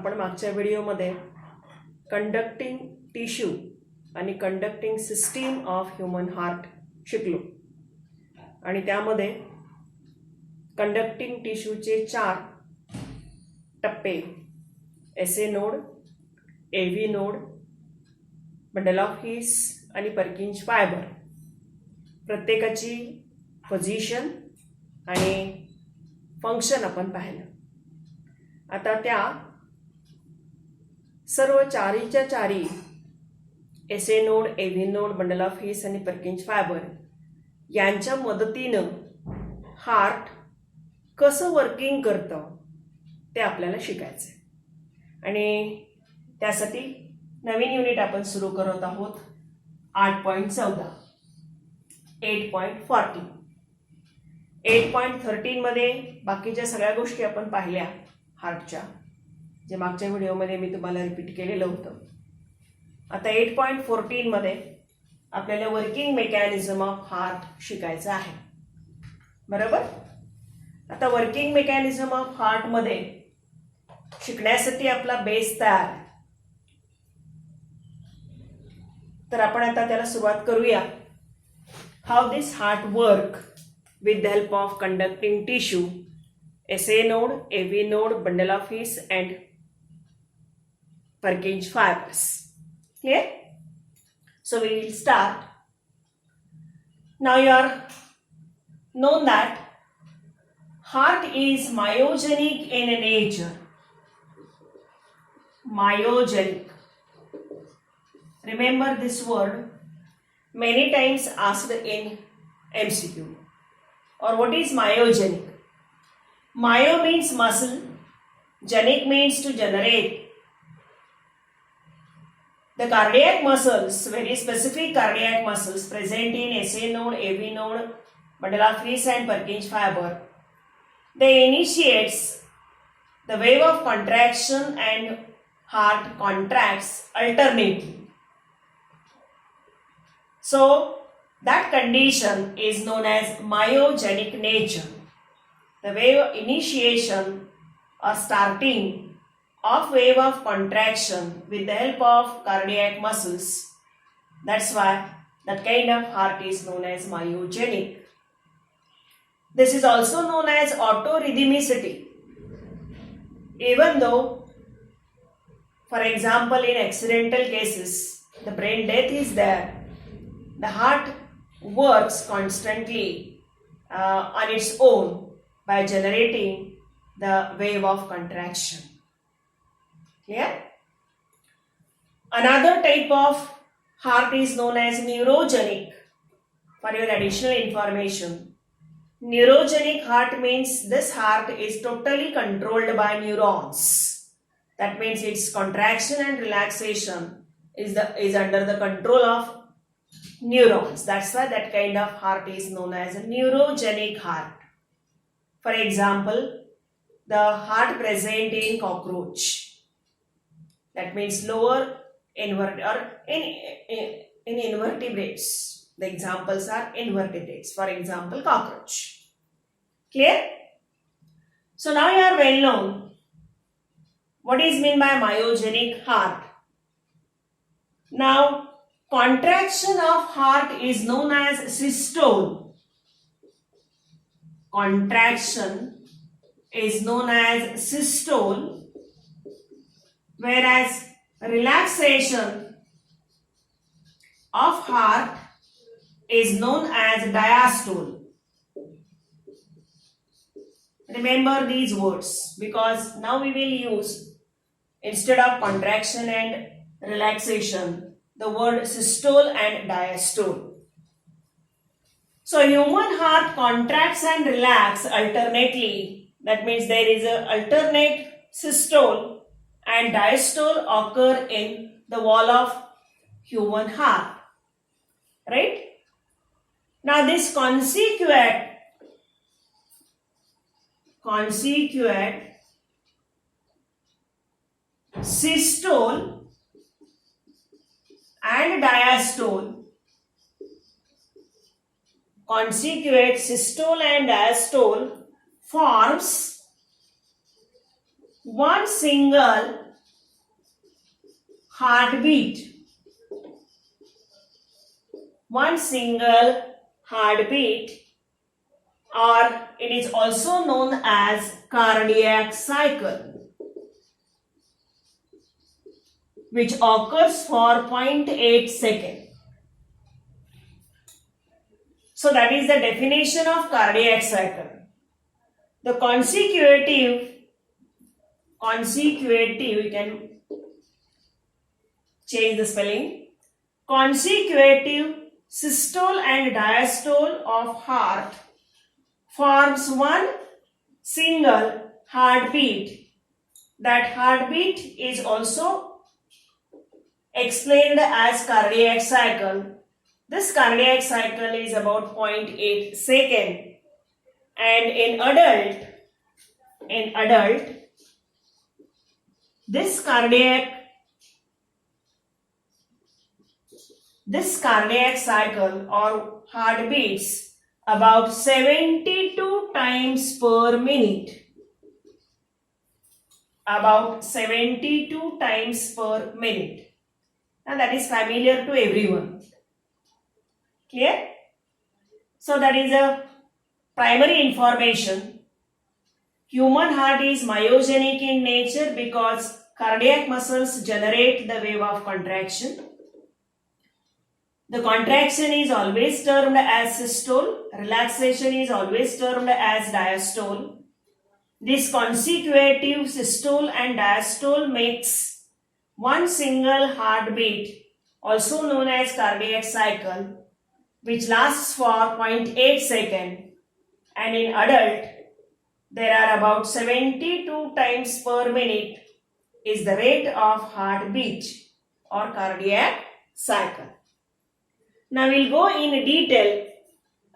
आपण मागच्या व्हिडिओमध्ये कंडक्टिंग टिश्यू आणि conducting system of human heart शिकलो आणि त्यामध्ये कंडक्टिंग टिश्यूचे 4 टप्पे SA node, AV node, bundle of His आणि पर्किंज फायबर प्रत्येकाची पोझिशन आणि फंक्शन आपण पाहिलं. आता त्या सर्व चारीच्या चारी SA node, AV node, bundle of His आणि पर्किंज फायबर यांच्या मदतीनं हार्ट कसं वर्किंग करतं ते आपल्याला शिकायचं आहे आणि त्यासाठी नवीन युनिट आपण सुरू करत आहोत 8.14 8.40. 8.13 मध्ये बाकीच्या सगळ्या गोष्टी आपण पाहिल्या हार्टच्या, जे मागच्या व्हिडिओमध्ये मी तुम्हाला रिपीट केलेलं होतं. आता 8.14 मध्ये आपल्याला वर्किंग मेकॅनिझम ऑफ हार्ट शिकायचं आहे, बरोबर. आता वर्किंग मेकॅनिझम ऑफ हार्ट मध्ये शिकण्यासाठी आपला बेस तयार आहे, तर आपण आता त्याला सुरुवात करूया. How this heart work with the help of conducting tissue, SA node, AV node, bundle of His and Purkinje fibers. Clear? So we will start. Now you are known that heart is myogenic in nature. Myogenic. Remember this word, many times asked in MCQ. Or what is myogenic? Myo means muscle, genic means to generate. The cardiac muscles, very specific cardiac muscles present in SA node, AV node, bundle of His and Purkinje fiber, they initiates the wave of contraction and heart contracts alternately. So that condition is known as myogenic nature. The wave initiation or starting of wave of contraction with the help of cardiac muscles. That's why that kind of heart is known as myogenic. This is also known as autorhythmicity. Even though, for example, in accidental cases, the brain death is there, the heart works constantly on its own by generating the wave of contraction. Clear? Another type of heart is known as neurogenic. For your additional information, neurogenic heart means this heart is totally controlled by neurons. That means its contraction and relaxation is under the control of neurons. That's why that kind of heart is known as a neurogenic heart. For example, the heart present in cockroach, that means lower or in invertebrates. The examples are invertebrates, for example cockroach. Clear? So now you are well known what is meant by myogenic heart. Now contraction of heart is known as systole. Contraction is known as systole, whereas relaxation of heart is known as diastole. Remember these words, because now we will use, instead of contraction and relaxation, the word systole and diastole. So human heart contracts and relax alternately. That means there is a alternate systole and diastole occur in the wall of human heart. Right? Now this consequent systole and diastole, consequent systole and diastole forms one single heartbeat. One single heartbeat, or it is also known as cardiac cycle, which occurs for 0.8 seconds. So that is the definition of cardiac cycle. The consecutive, you can change the spelling. Consecutive systole and diastole of heart forms one single heartbeat. That heartbeat is also explained as cardiac cycle. This cardiac cycle is about 0.8 second, and in adult this cardiac cycle or heartbeats about 72 times per minute. About 72 times per minute. And that is familiar to everyone. Clear? So that is a primary information. Human heart is myogenic in nature because cardiac muscles generate the wave of contraction. The contraction is always termed as systole. Relaxation is always termed as diastole. This consecutive systole and diastole makes one single heartbeat, also known as cardiac cycle, which lasts for 0.8 seconds, and in adult there are about 72 times per minute is the rate of heartbeat or cardiac cycle. Now we'll go in detail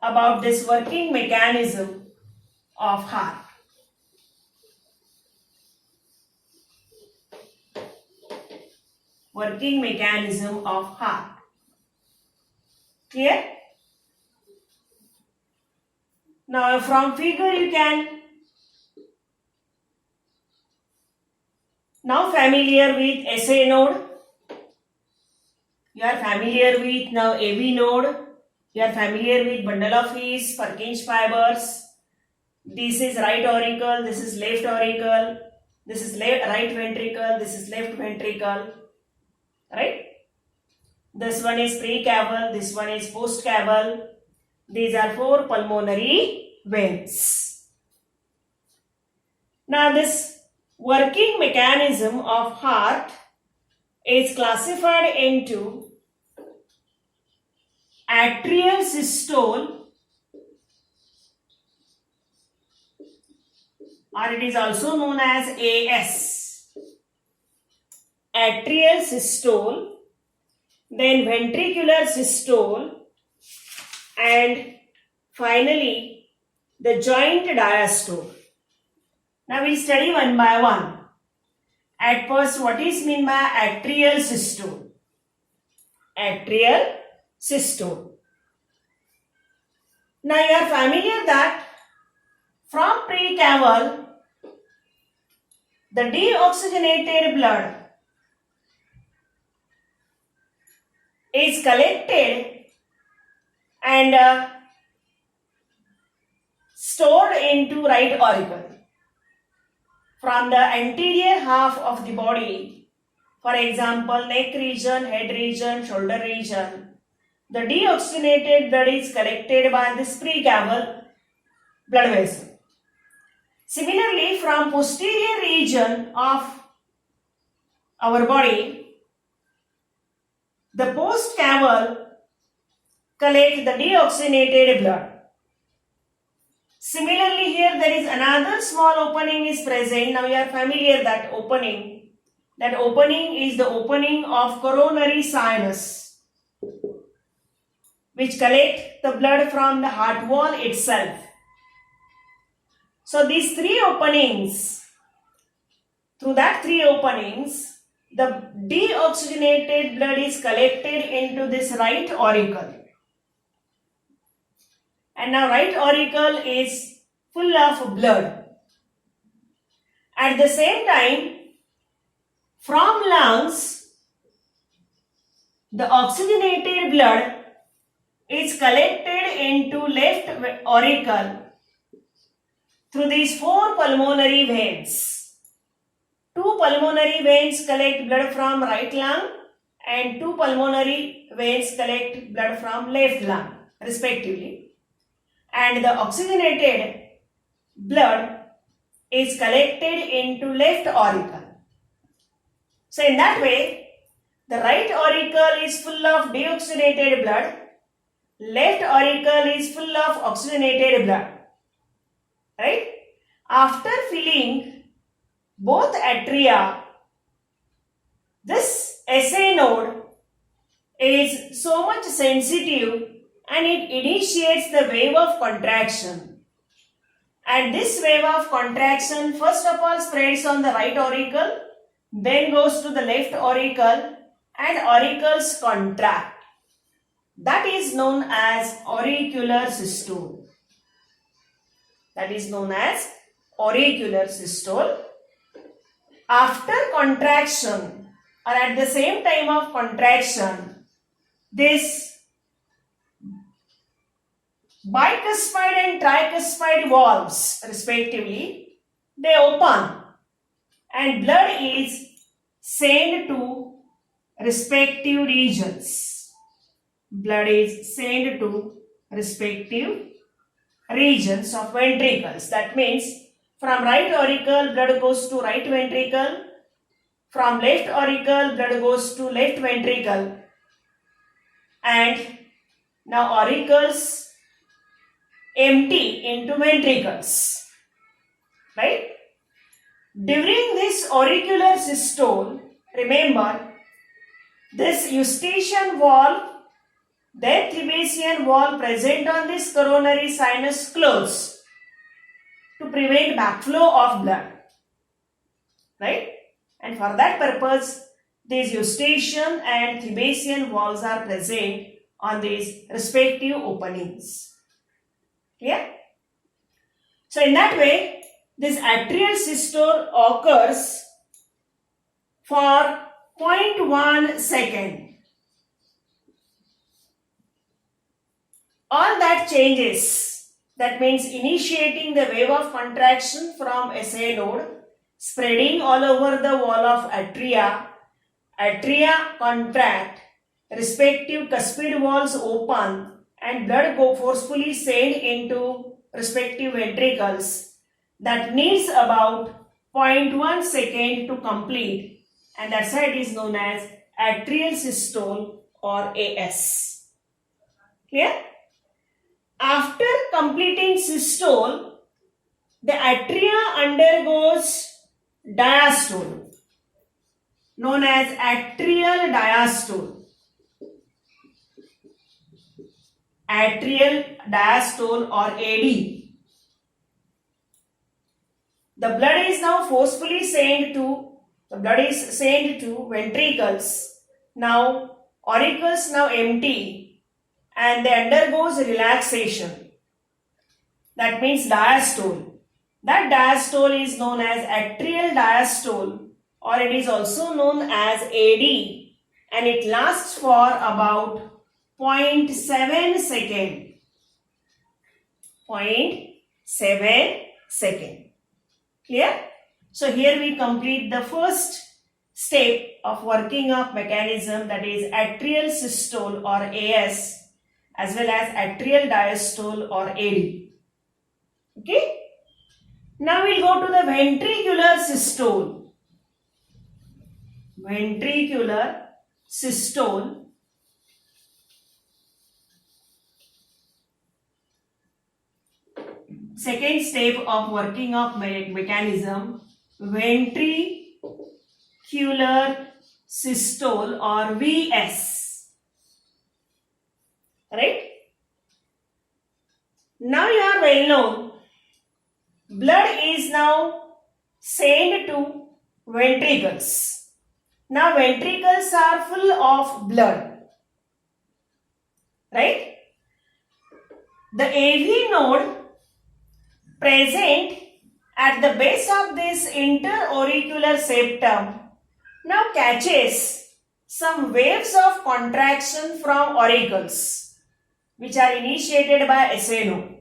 about this working mechanism of heart. Working mechanism of heart. Clear? Now from figure you can now familiar with SA node. You are familiar with now AV node. You are familiar with bundle of His, Purkinje fibers. This is right auricle, this is left auricle, this is right ventricle, this is left ventricle. Right? This one is precaval, this one is postcaval. These are four pulmonary veins. Now this working mechanism of heart is classified into atrial systole, or it is also known as AS. Atrial systole, then ventricular systole, and finally the joint diastole. Now we study one by one. At first, what is meant by atrial systole? Atrial systole. Now you are familiar that from precaval, the deoxygenated blood is collected and stored into right auricle. From the anterior half of the body, for example, neck region, head region, shoulder region, the deoxygenated blood is collected by this precaval blood vessel. Similarly, from posterior region of our body, the postcaval collects the deoxygenated blood. Similarly, here there is another small opening is present. Now you are familiar that opening. That opening is the opening of coronary sinus, which collect the blood from the heart wall itself. So these three openings, through that three openings, the deoxygenated blood is collected into this right auricle. And now right auricle is full of blood. At the same time, from lungs, the oxygenated blood is collected into left auricle through these four pulmonary veins. Two pulmonary veins collect blood from right lung and two pulmonary veins collect blood from left lung respectively. And the oxygenated blood is collected into left auricle. So in that way, the right auricle is full of deoxygenated blood, left auricle is full of oxygenated blood. Right? After filling both atria, this SA node is so much sensitive and it initiates the wave of contraction. And this wave of contraction first of all spreads on the right auricle, then goes to the left auricle and auricles contract. That is known as auricular systole. That is known as auricular systole. After contraction or at the same time of contraction, this bicuspid and tricuspid valves respectively, they open and blood is sent to respective regions. Blood is sent to respective regions of ventricles. That means from right auricle blood goes to right ventricle, from left auricle blood goes to left ventricle, and now auricles empty into ventricles. Right? During this auricular systole, remember this eustachian valve, then Thebesian valve present on this coronary sinus close to prevent backflow of blood. Right? And for that purpose, these eustachian and Thebesian valves are present on these respective openings. Clear? So in that way, this atrial systole occurs for 0.1 second. All that changes, that means initiating the wave of contraction from SA node, spreading all over the wall of atria, atria contract, respective cuspid walls open and blood go forcefully sent into respective ventricles. That needs about 0.1 second to complete, and that's why it is known as atrial systole or AS. Clear? After completing systole, the atria undergoes diastole, known as atrial diastole. Atrial diastole or AD. The blood is now forcefully sent to ventricles. Now auricles now empty and they undergoes relaxation. That means diastole. That diastole is known as atrial diastole, or it is also known as AD, and it lasts for about 0.7 second. 0.7 second. Clear? So here we complete the first step of working of mechanism, that is atrial systole or AS, as well as atrial diastole or AD. Okay? Now we'll go to the ventricular systole. Ventricular systole. Second step of working of mechanism, ventricular systole or VS. Right? Now you are well known. Blood is now sent to ventricles. Now ventricles are full of blood. Right? The AV node present at the base of this interauricular septum now catches some waves of contraction from auricles which are initiated by SNO.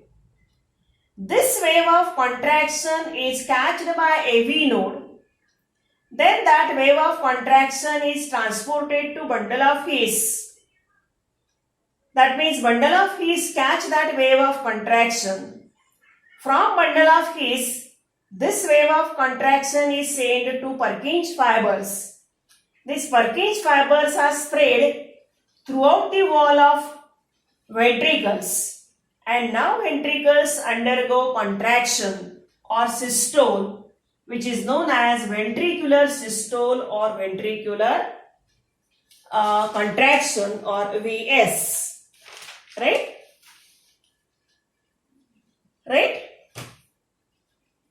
This wave of contraction is catched by AV node. Then that wave of contraction is transported to bundle of His. That means bundle of His catch that wave of contraction. From bundle of His, this wave of contraction is sent to Purkinje fibers. These Purkinje fibers are spread throughout the wall of ventricles. And now ventricles undergo contraction or systole, which is known as ventricular systole or ventricular contraction or VS. Right? Right?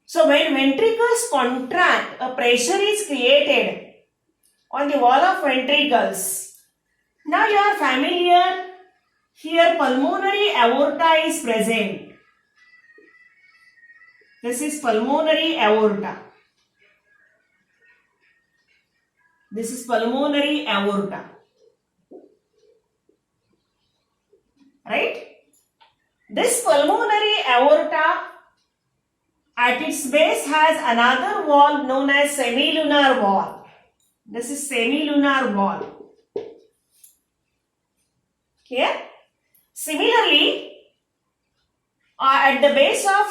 So when ventricles contract, a pressure is created on the wall of ventricles. Now you are familiar. Here pulmonary aorta is present. This is pulmonary aorta. This is pulmonary aorta. Right? This pulmonary aorta at its base has another wall known as semilunar wall. This is semilunar wall. Here. Similarly, at the base of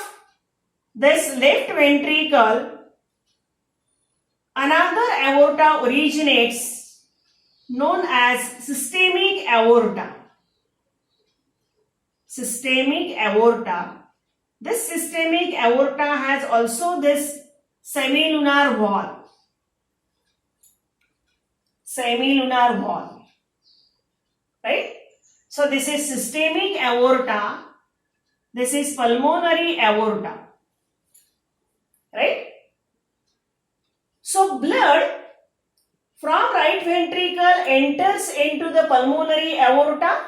this left ventricle, another aorta originates known as systemic aorta. Systemic aorta. This systemic aorta has also this semilunar wall. Semilunar wall. Right? So this is systemic aorta, this is pulmonary aorta, right? So blood from right ventricle enters into the pulmonary aorta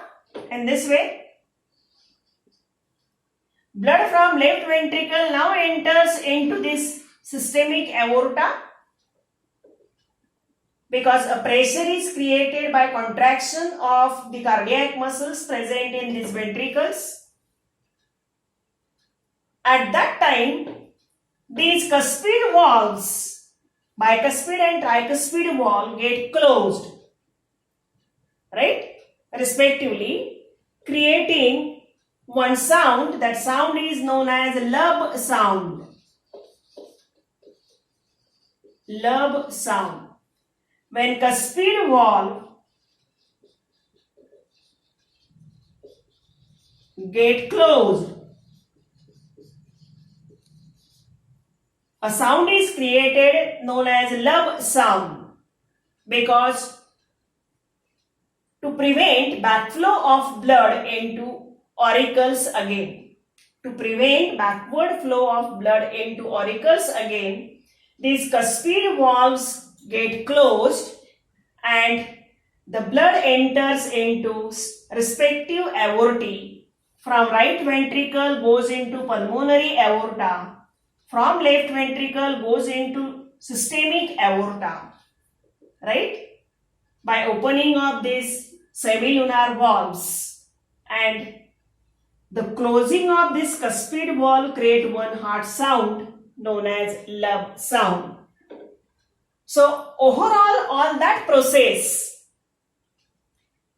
in this way. Blood from left ventricle now enters into this systemic aorta. Because a pressure is created by contraction of the cardiac muscles present in these ventricles. At that time, these cuspid valves, bicuspid and tricuspid valve, get closed, right? Respectively, creating one sound. That sound is known as lub sound. Lub sound. When cuspid valve get closed, a sound is created known as lub sound, because to prevent backflow of blood into auricles again, to prevent backward flow of blood into auricles again, these cuspid valves get closed and the blood enters into respective aortae. From right ventricle goes into pulmonary aorta. From left ventricle goes into systemic aorta. Right? By opening of these semilunar valves, and the closing of this cuspid valve create one heart sound known as lub sound. So overall on that process,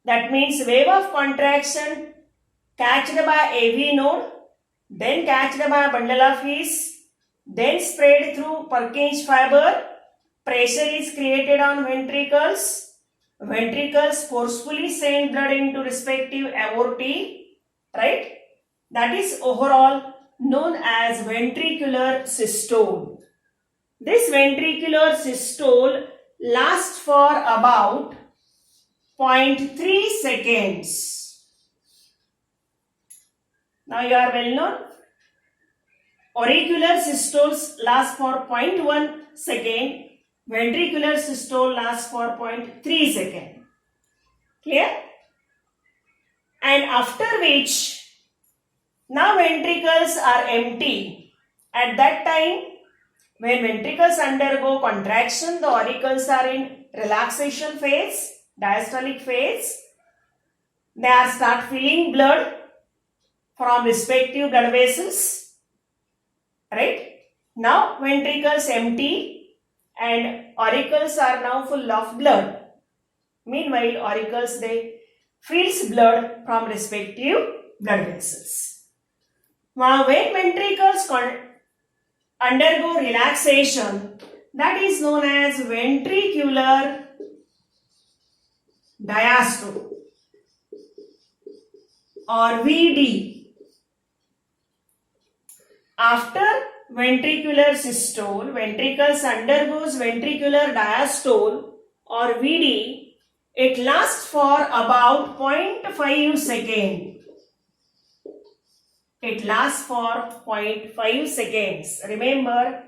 that means wave of contraction catched by AV node, then catched by bundle of His, then spread through Purkinje fiber, pressure is created on ventricles, ventricles forcefully send blood into respective aortae, right? That is overall known as ventricular systole. This ventricular systole lasts for about 0.3 seconds. Now you are well known. Auricular systoles last for 0.1 second. Ventricular systole lasts for 0.3 second. Clear? And after which, now ventricles are empty. At that time, when ventricles undergo contraction, the auricles are in relaxation phase. diastolic phase, they are start filling blood from respective blood vessels, right? Now ventricles empty and auricles are now full of blood. Meanwhile, auricles they fills blood from respective blood vessels. Now when ventricles undergo relaxation, that is known as ventricular diastole or VD. After ventricular systole, ventricles undergoes ventricular diastole or VD. It lasts for about 0.5 seconds. It lasts for 0.5 seconds. Remember,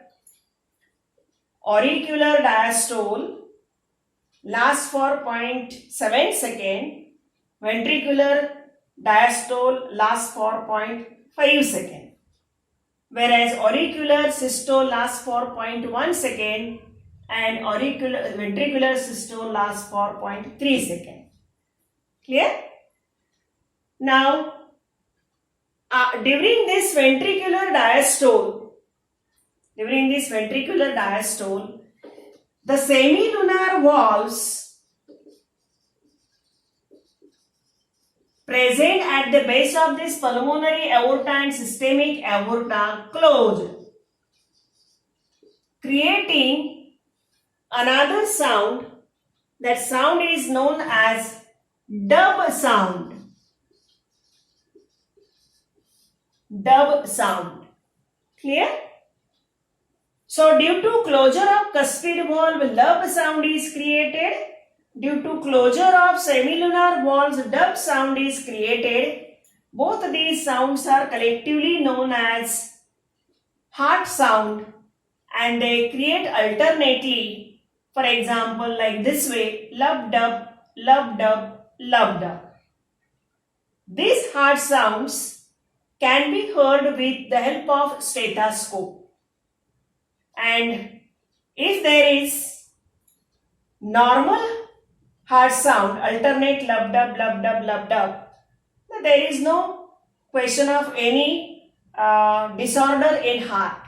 auricular diastole lasts for 0.7 seconds. Ventricular diastole lasts for 0.5 seconds. Whereas auricular systole lasts for 0.1 second and ventricular systole lasts for 0.3 seconds. Clear? Now, during this ventricular diastole, the semilunar valves present at the base of this pulmonary aorta and systemic aorta closed, creating another sound. That sound is known as dub sound. Dub sound. Clear? So due to closure of cuspid valve, dub sound is created. Due to closure of semilunar valves, dub sound is created. Both these sounds are collectively known as heart sound and they create alternately. For example, like this way, lub dub, lub dub, lub dub. These heart sounds can be heard with the help of stethoscope. And if there is normal heart sound, alternate lub dub, lub dub, lub dub, there is no question of any disorder in heart.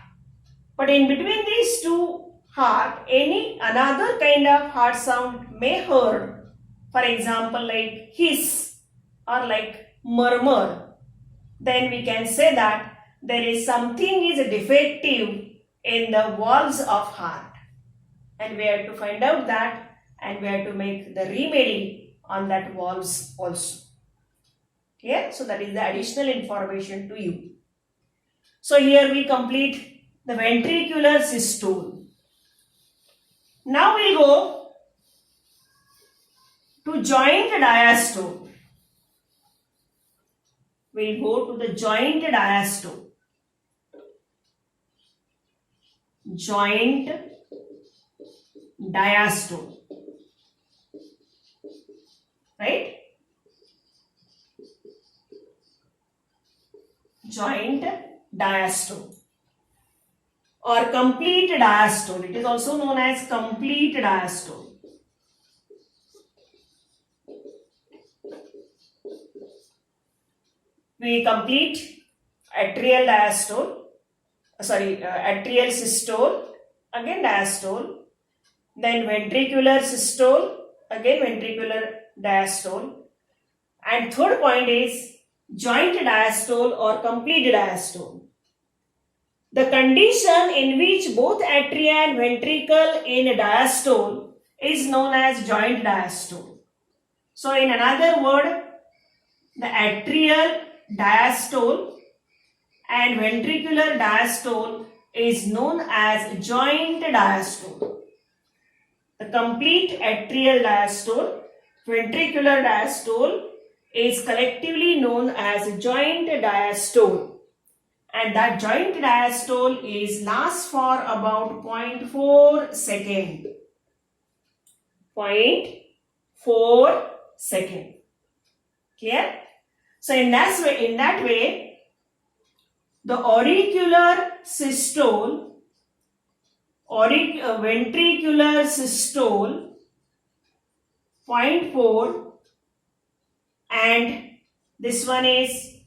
But in between these two heart, any another kind of heart sound may heard. For example, like hiss or like murmur. Then we can say that there is something is defective in the valves of heart. And we have to find out that and we have to make the remedy on that valves also. Clear? So that is the additional information to you. So here we complete the ventricular systole. Now we go to joint diastole. We will go to the joint diastole. Joint diastole. Right? Joint diastole or complete diastole. It is also known as complete diastole. We complete atrial diastole, atrial systole, again diastole, then ventricular systole, again ventricular diastole, and third point is joint diastole or complete diastole. The condition in which both atria and ventricle in diastole is known as joint diastole. So in another word, the atrial diastole and ventricular diastole is known as joint diastole. The complete atrial diastole, ventricular diastole is collectively known as joint diastole. And that joint diastole lasts for about 0.4 second. 0.4 second. Clear? So in that way, the auricular systole, ventricular systole 0.4, and this one is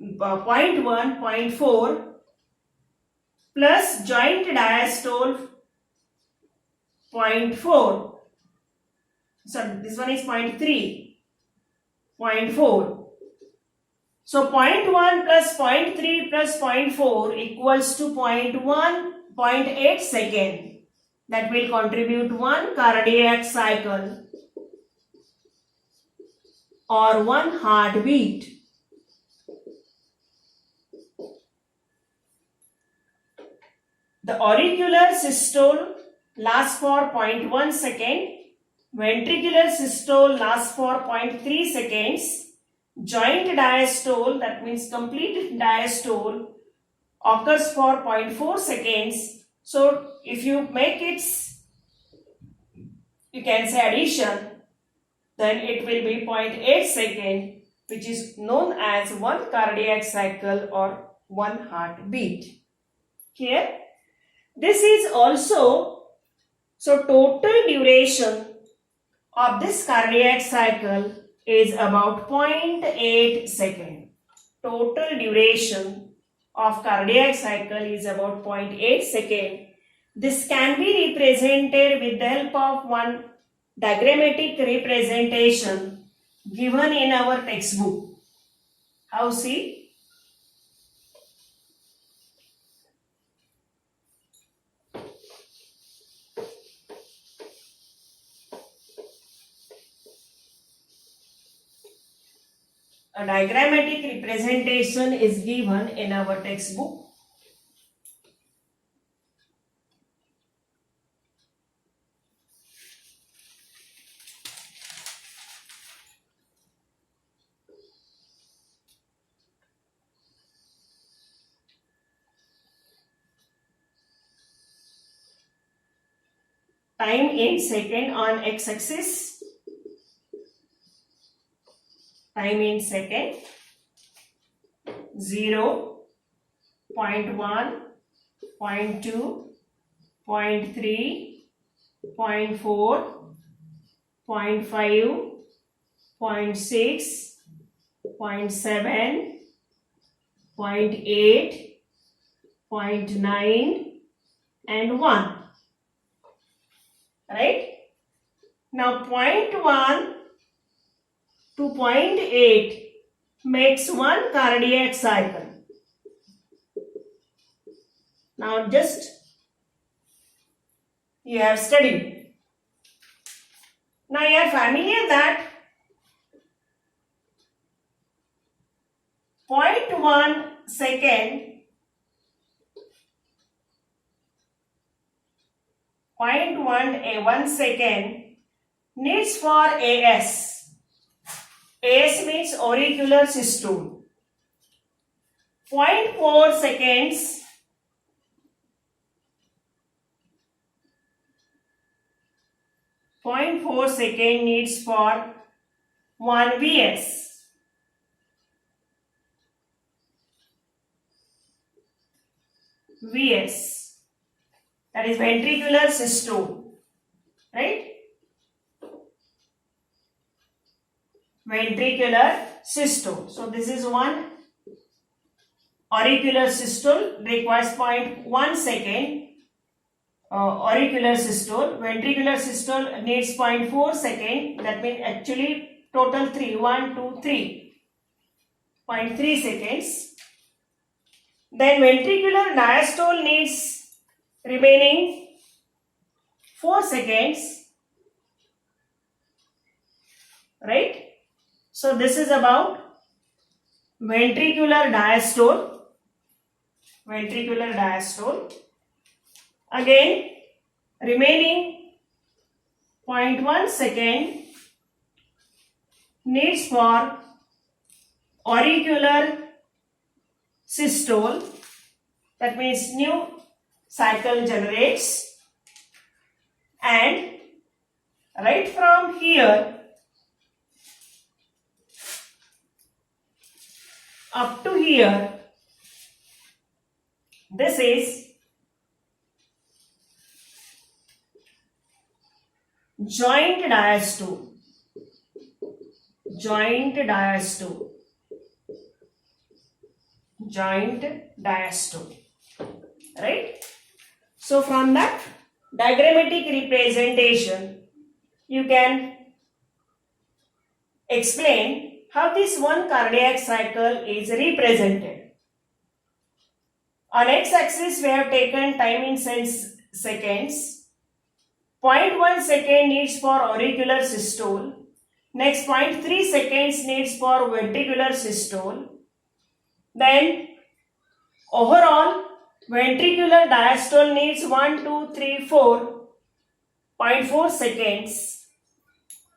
0.1, 0.4 plus joint diastole 0.4. So this one is 0.3, 0.4. So 0.1 plus 0.3 plus 0.4 equals to 0.1, 0.8 second. That will contribute 1 cardiac cycle or 1 heartbeat. The auricular systole lasts for 0.1 second. Ventricular systole lasts for 0.3 seconds. Joint diastole, that means complete diastole, occurs for 0.4 seconds. So if you make its, you can say addition, then it will be 0.8 second, which is known as 1 cardiac cycle or 1 heartbeat. Here, this is also, so total duration of this cardiac cycle is about 0.8 second. Total duration of cardiac cycle is about 0.8 second. This can be represented with the help of one diagrammatic representation given in our textbook. How, see? A diagrammatic representation is given in our textbook. Time in second on x-axis. Time in second. 0, 0.1, 0.2, 0.3, 0.4, 0.5, 0.6, 0.7, 0.8, 0.9 and 1. Right? Now 0.1 to 0.8 makes 1 cardiac cycle. Now just you have studied. Now you are familiar that 0.1 second, 0.1 second needs for AS. AS means auricular systole. 0.4 seconds needs for 1 VS. VS, that is ventricular systole, right? Ventricular systole. So this is 1 auricular systole, requires 0.1 second. Auricular systole. Ventricular systole needs 0.4 second. That means actually total 3. 1, 2, 3. 0.3 seconds. Then ventricular diastole needs remaining 4 seconds. Right? So this is about ventricular diastole. Ventricular diastole. Again, remaining 0.1 second needs for auricular systole. That means new cycle generates, and right from here up to here, this is joint diastole. Joint diastole. Joint diastole. Right? So from that diagrammatic representation, you can explain how this one cardiac cycle is represented. On x-axis, we have taken time in seconds. 0.1 second needs for auricular systole. Next, 0.3 seconds needs for ventricular systole. Then, overall, ventricular diastole needs 1, 2, 3, 4, 0.4 seconds.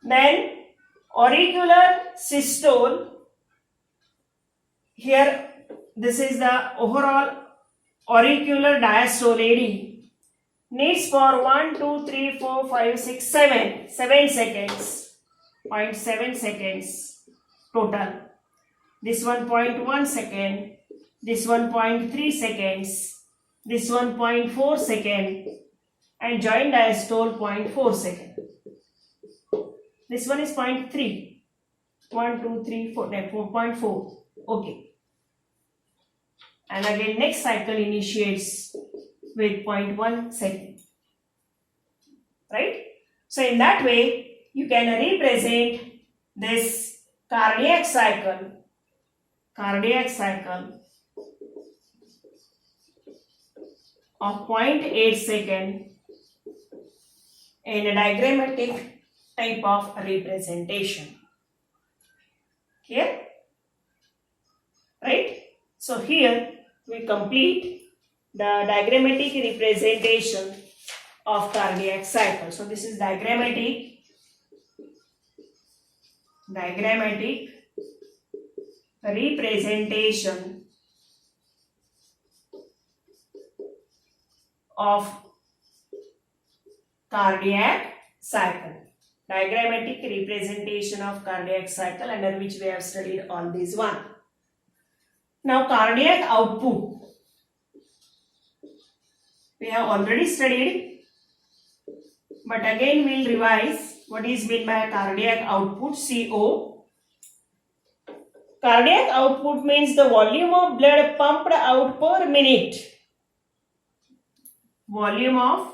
Then, auricular systole, here this is the overall auricular diastole AD, needs for 1, 2, 3, 4, 5, 6, 7 seconds, 0.7 seconds total. This one 0.1 second, this one 0.3 seconds, this one 0.4 second, and joint diastole 0.4 second. This one is 0.3, 1, 2, 3, 4, 0.4, okay. And again next cycle initiates with 0.1 second, right? So in that way you can represent this cardiac cycle of 0.8 second in a diagrammatic type of representation. Here, right? So here we complete the diagrammatic representation of cardiac cycle. So this is diagrammatic representation of cardiac cycle. Diagrammatic representation of cardiac cycle, under which we have studied all these one. Now cardiac output we have already studied, but again we will revise what is meant by cardiac output, CO. Cardiac output means the volume of blood pumped out per minute. Volume of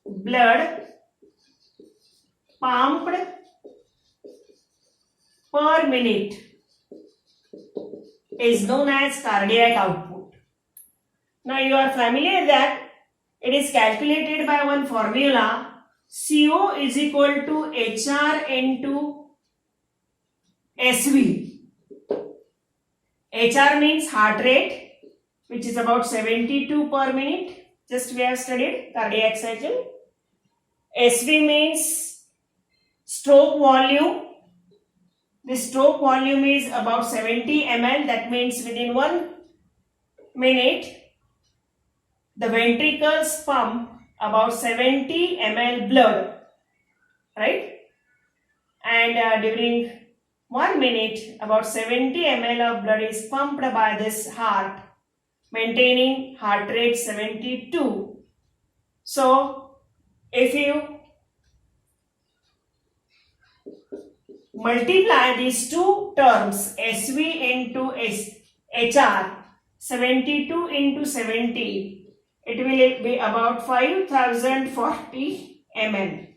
blood pumped per minute is known as cardiac output. Now you are familiar that it is calculated by one formula, CO is equal to HR into SV. HR means heart rate, which is about 72 per minute. Just we have studied cardiac cycle. SV means stroke volume. The stroke volume is about 70 ml. That means within 1 minute, the ventricles pump about 70 ml blood, right? And during 1 minute, about 70 ml of blood is pumped by this heart, maintaining heart rate 72. So, if you multiply these two terms, SV into HR, 72 into 70, it will be about 5040 ml,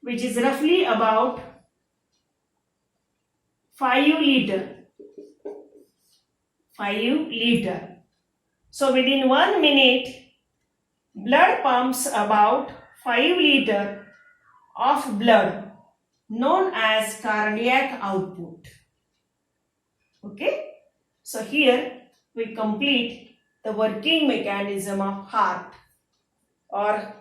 which is roughly about 5 liter. 5 liter. So within 1 minute, blood pumps about 5 liter of blood, known as cardiac output. Okay. So here we complete the working mechanism of heart, or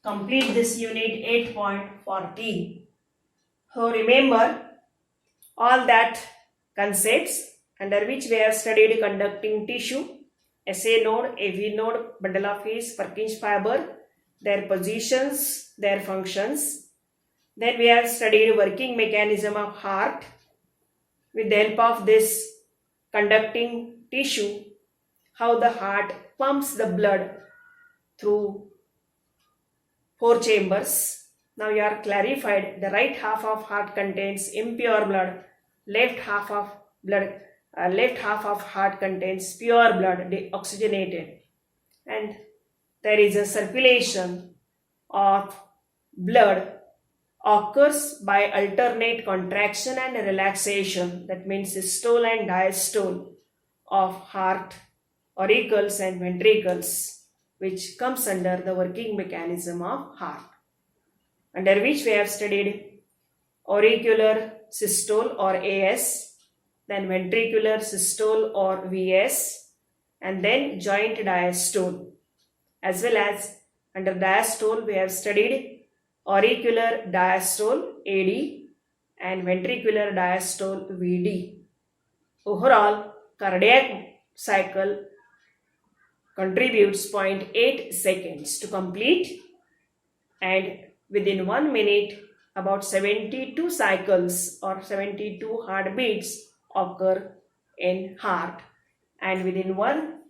complete this unit 8.14. So remember all that concepts under which we have studied conducting tissue, SA node, AV node, bundle of hairs, Purkinje fiber, their positions, their functions. Then we have studied working mechanism of heart. With the help of this conducting tissue, how the heart pumps the blood through 4 chambers. Now you are clarified. The right half of heart contains impure blood. Left half of heart contains pure blood, deoxygenated, and there is a circulation of blood occurs by alternate contraction and relaxation. That means systole and diastole of heart, auricles and ventricles, which comes under the working mechanism of heart, under which we have studied auricular systole or AS, then ventricular systole or VS, and then joint diastole. As well as under diastole we have studied auricular diastole AD and ventricular diastole VD. Overall, cardiac cycle contributes 0.8 seconds to complete, and within 1 minute about 72 cycles or 72 heartbeats occur in heart, and within 1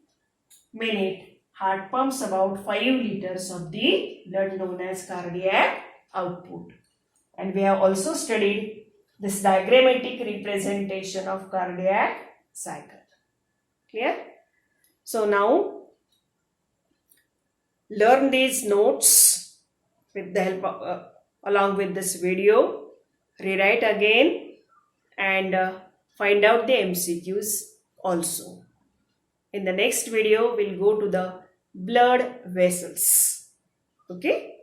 minute heart pumps about 5 liters of the blood known as cardiac output. And we have also studied this diagrammatic representation of cardiac cycle. Clear? So now learn these notes with the help of, along with this video, rewrite again and find out the MCQs also. In the next video, we'll go to the blood vessels. Okay.